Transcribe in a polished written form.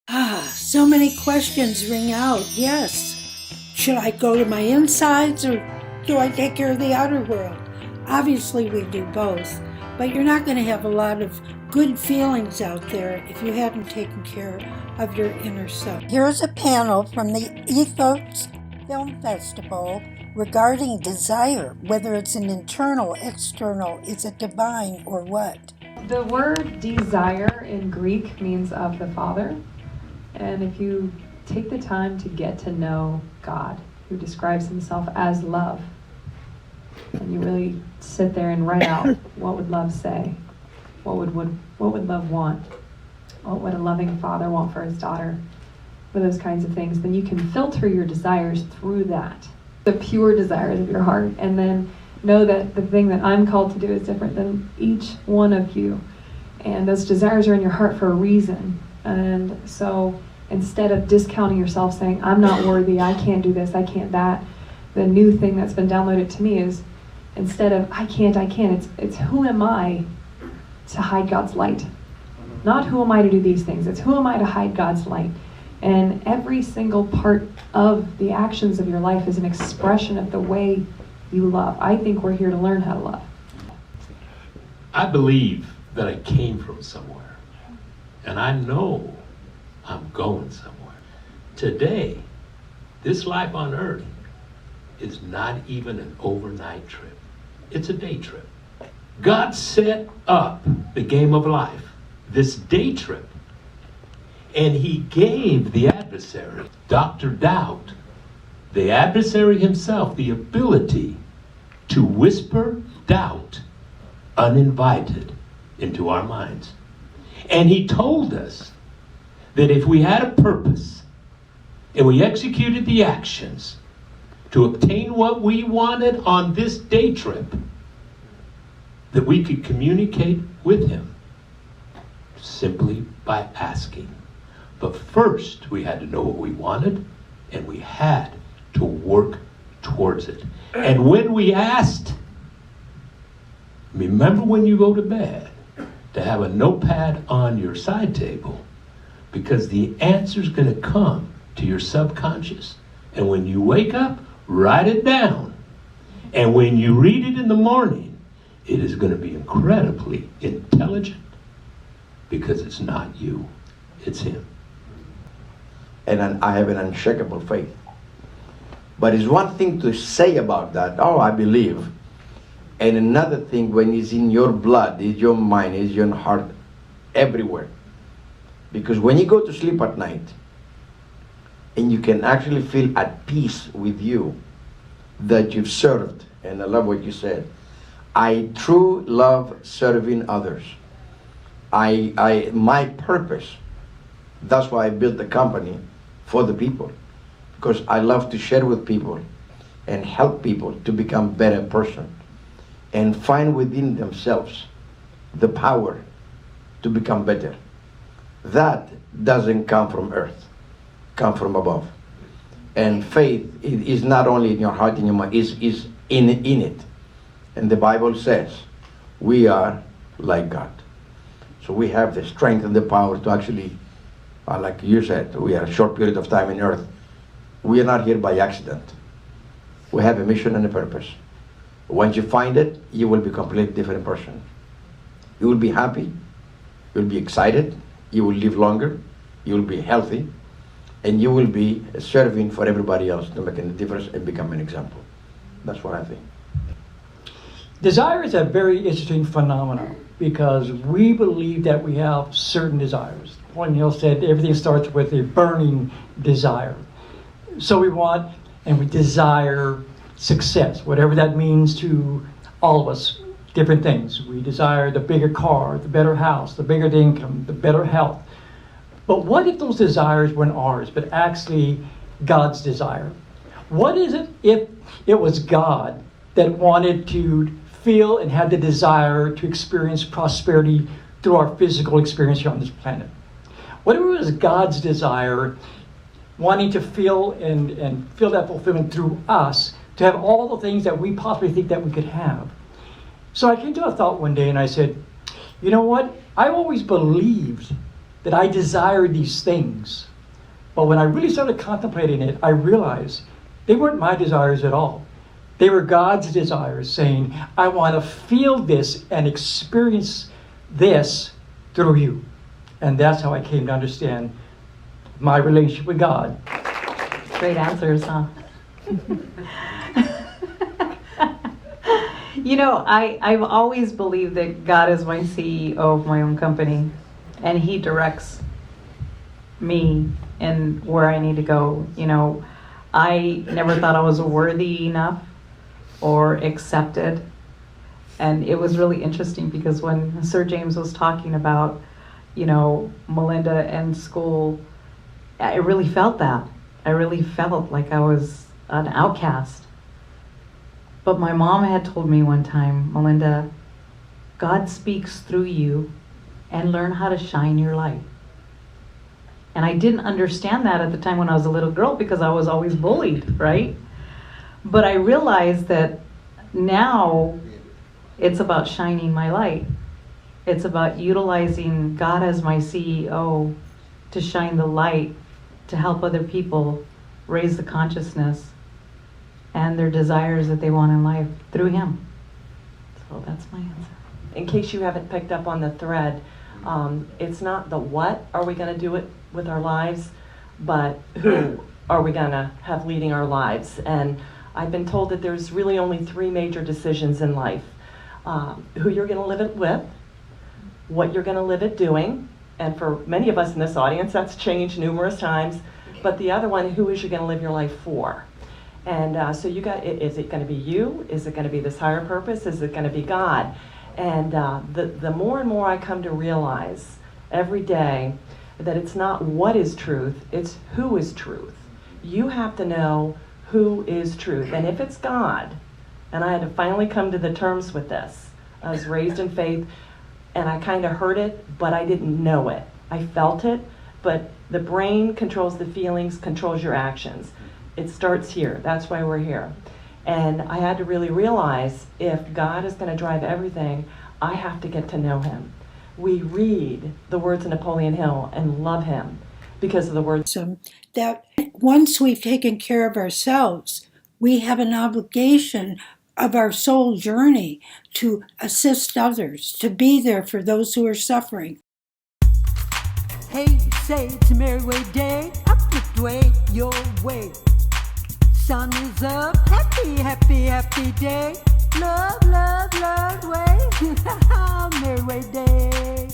So many questions ring out. Yes. Should I go to my insides or do I take care of the outer world? Obviously, we do both, but you're not going to have a lot of good feelings out there if you haven't taken care of your inner self. Here's a panel from the Ethos Film Festival regarding desire, whether it's an internal, external, is it divine or what? The word desire in Greek means of the Father. And if you take the time to get to know God, who describes himself as love, and you really sit there and write out what would love say, what would love want, what would a loving father want for his daughter, for those kinds of things, then you can filter your desires through that, the pure desires of your heart, and then know that the thing that I'm called to do is different than each one of you. And those desires are in your heart for a reason. And so instead of discounting yourself, saying, I'm not worthy, I can't do this, I can't that, the new thing that's been downloaded to me is, instead of I can't, it's who am I to hide God's light? Not who am I to do these things, it's who am I to hide God's light? And every single part of the actions of your life is an expression of the way you love. I think we're here to learn how to love. I believe that I came from somewhere, and I know I'm going somewhere. Today, this life on earth is not even an overnight trip. It's a day trip. God set up the game of life, this day trip, and he gave the adversary, Dr. Doubt, the adversary himself, the ability to whisper doubt uninvited into our minds. And he told us that if we had a purpose and we executed the actions to obtain what we wanted on this day trip, that we could communicate with him simply by asking. But first, we had to know what we wanted, and we had to work towards it. And when we asked, remember when you go to bed, to have a notepad on your side table, because the answer's going to come to your subconscious. And when you wake up, write it down. And when you read it in the morning, it is going to be incredibly intelligent, because it's not you, it's him. And I have an unshakable faith. But it's one thing to say about that, oh, I believe. And another thing when it's in your blood, it's your mind, it's your heart, everywhere. Because when you go to sleep at night, and you can actually feel at peace with you, that you've served, and I love what you said. I truly love serving others. My purpose, that's why I built the company, for the people. Because I love to share with people and help people to become better person and find within themselves the power to become better. That doesn't come from earth, come from above. And faith is not only in your heart and your mind, is in it. And the Bible says we are like God. So we have the strength and the power to actually, like you said, we are a short period of time in earth. We are not here by accident. We have a mission and a purpose. Once you find it, you will be a completely different person. You will be happy, you'll be excited, you will live longer, you will be healthy, and you will be serving for everybody else to make a difference and become an example. That's what I think. Desire is a very interesting phenomenon because we believe that we have certain desires. When Neil said everything starts with a burning desire. So we want and we desire success, whatever that means to all of us, different things. We desire the bigger car, the better house, the bigger the income, the better health. But what if those desires weren't ours, but actually God's desire? What is it if it was God that wanted to feel and had the desire to experience prosperity through our physical experience here on this planet? What if it was God's desire wanting to feel and feel that fulfillment through us, to have all the things that we possibly think that we could have? So I came to a thought one day and I said, you know what? I always believed that I desired these things. But when I really started contemplating it, I realized they weren't my desires at all. They were God's desires, saying, I want to feel this and experience this through you. And that's how I came to understand my relationship with God. Great answers, huh? You know, I've always believed that God is my CEO of my own company, and He directs me and where I need to go. You know, I never thought I was worthy enough or accepted. And it was really interesting because when Sir James was talking about, you know, Melinda and school, I really felt that. I really felt like I was an outcast. But my mom had told me one time, Melinda, God speaks through you, and learn how to shine your light. And I didn't understand that at the time when I was a little girl because I was always bullied, right? But I realized that now it's about shining my light. It's about utilizing God as my CEO to shine the light, to help other people raise the consciousness and their desires that they want in life through Him. So that's my answer. In case you haven't picked up on the thread, it's not the what are we going to do it with our lives, but who are we going to have leading our lives. And I've been told that there's really only 3 major decisions in life. Who you're going to live it with, what you're going to live it doing, and for many of us in this audience that's changed numerous times, but the other one, who is you going to live your life for? And so you got, is it going to be you? Is it going to be this higher purpose? Is it going to be God? And the more and more I come to realize every day that it's not what is truth, it's who is truth. You have to know who is truth. And if it's God, and I had to finally come to the terms with this. I was raised in faith, and I kind of heard it, but I didn't know it. I felt it, but the brain controls the feelings, controls your actions. It starts here. That's why we're here. And I had to really realize if God is going to drive everything, I have to get to know Him. We read the words of Napoleon Hill and love him because of the words. That once we've taken care of ourselves, we have an obligation of our soul journey to assist others, to be there for those who are suffering. Hey, say it's a merry way day, uplift way your way. Sun is up, happy, happy, happy day. Love, love, love way. Merry way day.